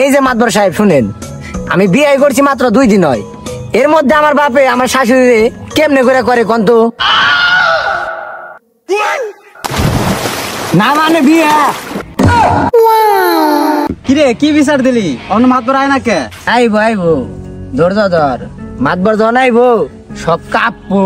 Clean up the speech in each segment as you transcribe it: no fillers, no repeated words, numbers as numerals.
এই যে মাতবর সাহেব শুনেন, আমি বিয়ে করছি মাত্র 2 দিন হয়, এর মধ্যে আমার বাপে আমার শাশুড়ি কেমনে করে কন্ত না মানে বিয়ে। কিরে কি বিচার দিলি? অন্য মাতবর আয় না কে? আইবো ধৈর্য ধর, মাতবর যখন আইবো সব কাঁপবো।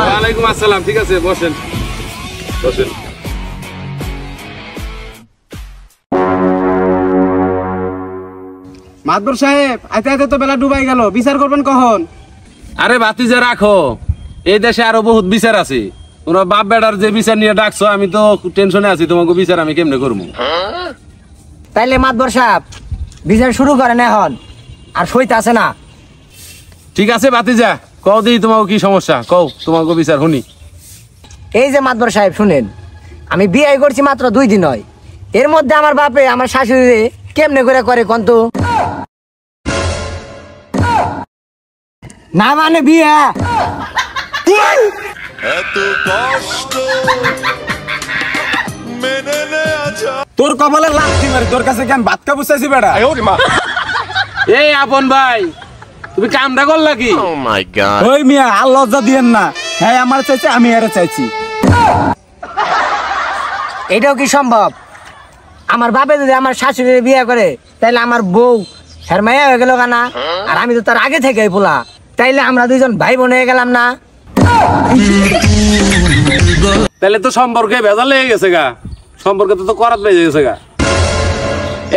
ওয়ালাইকুম আসসালাম। ঠিক আছে, বসেন বসেন। মাতবর সাহেব আইতে আইতে তো বেলা ডুবাই গেল, বিচার করবেন কখন? আরে বাতিজা রাখো, এই দেশে আরো বহুত বিচার আছে। তোমরা বাপ বেটার যে বিচার নিয়ে ডাকছো, আমি তো টেনশনে আছি, তোমাকে বিচার আমি কেমনে করবো? তাইলে মাতবর সাহেব বিচার শুরু করেন এখন, আর সইতে আছে না। ঠিক আছে বাতিজা, কও দিই তোমাকে কি সমস্যা, কও তোমাকে বিচার শুনি। এই যে মাতবর সাহেব শুনেন, আমি বিয়ে করছি মাত্র 2 দিন হয়, এর মধ্যে আমার বাপে আমার শাশুড়ি কেমনে করে কন্ত না মানে বিয়ে। তোর কপালে লাথি মারি, তোর কাছে কেন ভাত খাবো চাইছি বেটা? এই আপন ভাই, তুমি কামটা করলা কি? ওই মিয়া আর লজ্জা দিয়েন না। হ্যাঁ আমার চাইছে, আমি আরে চাইছি। এটাও কি সম্ভব? আমার বাপে যদি আমার শাশুড়ি বিয়ে করে, তাইলে আমার বউ হের মাইয়া হয়ে গেল না, আর আমি তো তার আগে থেকে পোলা, তাইলে আমরা 2জন ভাই বোন হয়ে গেলাম না? তাহলে তো সম্পর্কে ভেজাল লেগে গেছে গা, সম্পর্কে তো করাত লেগে গেছে গা।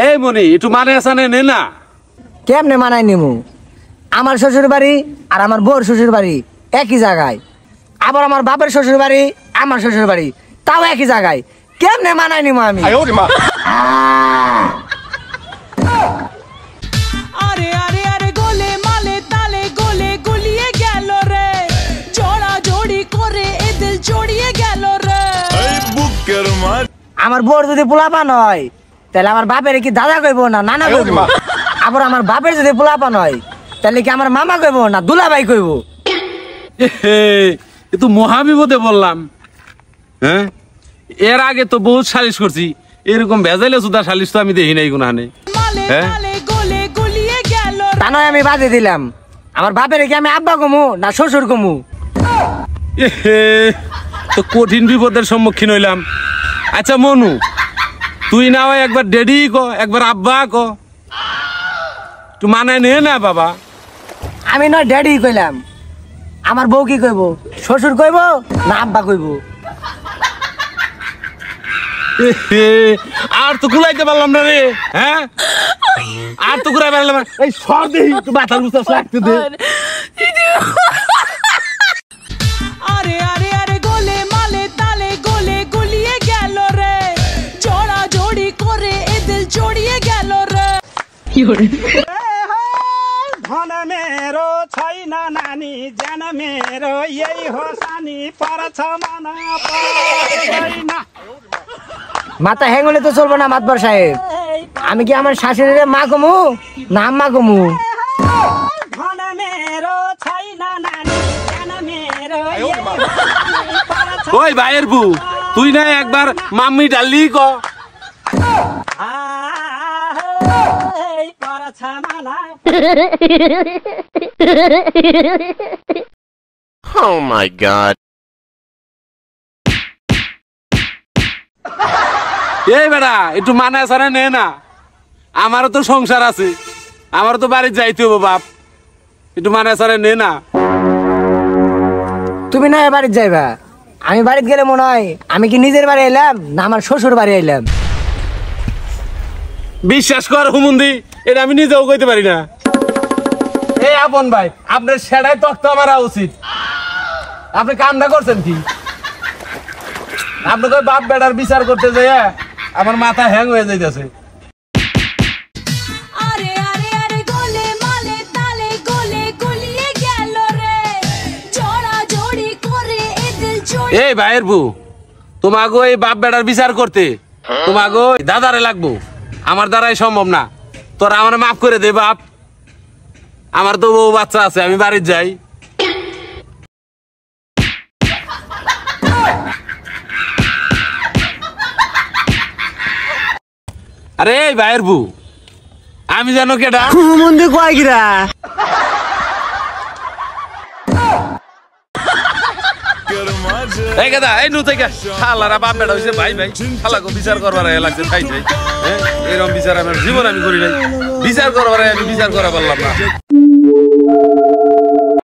এই মনি একটু মানে আসানে নে না। কেমনে মানাই নিমু? আমার শ্বশুর বাড়ি আর আমার বউর শ্বশুর বাড়ি একই জায়গায়, আবার আমার বাপের শ্বশুর বাড়ি আমার শ্বশুর বাড়ি তাও একই জায়গায়, কেমনে মানাই নিমু আমি? আরে আরে আরে গোলে মালে তালে গোলে গুলিয়ে গেল রে, জোড়া জোড়ি করে এ দিল জড়িয়ে গেল রে। আমার বউর যদি পোলাপান হয়, তাহলে আমার বাপের কি দাদা কইব না নানা কইব? আবার আমার বাপের যদি পোলাপান হয়, তাহলে কি আমার মামা কইব না দুলাভাই কইব? এ তো মহাবিপদে বললাম। হ্যাঁ, এর আগে তো বহুত সালিশ করছি, এরকম ভেজাইলে সুদা সালিশ তো আমি দেখি নাই কোনখানে। তা নয় আমি বাদে দিলাম, আমার বাপের কি আমি আব্বা কমু না শ্বশুর কমু? তো কঠিন বিপদের সম্মুখীন হইলাম। আচ্ছা মনু, তুই না হয় একবার ডেডি ক, একবার আব্বা ক, তুই মানায় নে না বাবা। আমি নয় ড্যাডি কইলাম, আমার বউ কি কইব? শ্বশুর কইব না আব্বা কইব? আর তো কুলাইতে পারলাম না রে। হ্যাঁ, আর তো কুলাই পারলাম না। এই সর দেহি তুই মাথার মুছাস লাগতে দে। আরে আরে আরে গোলে মালে তালে গোলে গুলিয়ে গেল রে, জোড়া জোড়ি করে এ দিল জড়িয়ে গেল রে। কি হরে ধন মেরো ছয় না নানি, জান মেরো এই হোসানি, পরছ মানা পাই না। মাথা হ্যাং হলে তো চলবো না মাতবর সাহেব। আমি কি আমার শাশুড়ির মা কমু না আম্মা কমু? ধন মেরো ছয় না নানি, জান মেরো এই পরছ। ওই ভাইয়ের বউ, তুই না একবার মাম্মি ডাললি ক। পরছ মানা। Oh my God. এই বেটা একটু মানে আসানে নে না, আমারও তো সংসার আছে, আমারও তো বাড়ি যাইতে হবো বাপ, একটু মানে আসানে নে না। তুমি না বাড়িতে যাইবা, আমি বাড়িতে গেলে মনে হয় আমি কি নিজের বাড়ি এলাম না আমার শ্বশুর বাড়ি এলাম? বিশ্বাস কর হুমুন্দি, এটা আমি নিজেও কইতে পারি না। এই আপন ভাই, আপনার সেটাই তক্ত মারা উচিত। আপনি কামটা করছেন কি? আপনাকে বাপ বেটার বিচার করতে যাই আমার মাথা হ্যাং হয়ে যাইতেছে। আরে আরে আরে গোলে মালে তালে গোলে গুলিয়ে গেল রে, জোড়া জোড়ি করে এ দিল জড়িয়ে। এই ভাইয়ের বউ, তোমাকে এই বাপ বেটার বিচার করতে তোমাকে দাদারে লাগবো, আমার দ্বারাই সম্ভব না। তোরা আমার মাফ করে দে বাপ, আমার তো বউ বাচ্চা আছে, আমি বাড়ির যাই। আরে এই ভাইয়ের বউ আমি জানো কেডা মন্দির কয় গিরা এই গাদা এই নু থেকে শালারা বাপ বেটা হইছে ভাই ভাই শালাকে বিচার করবার লাগছে তাই তাই এরকম বিচার আমার জীবন আমি করি নাই বিচার করবার আমি বিচার করা পারলাম না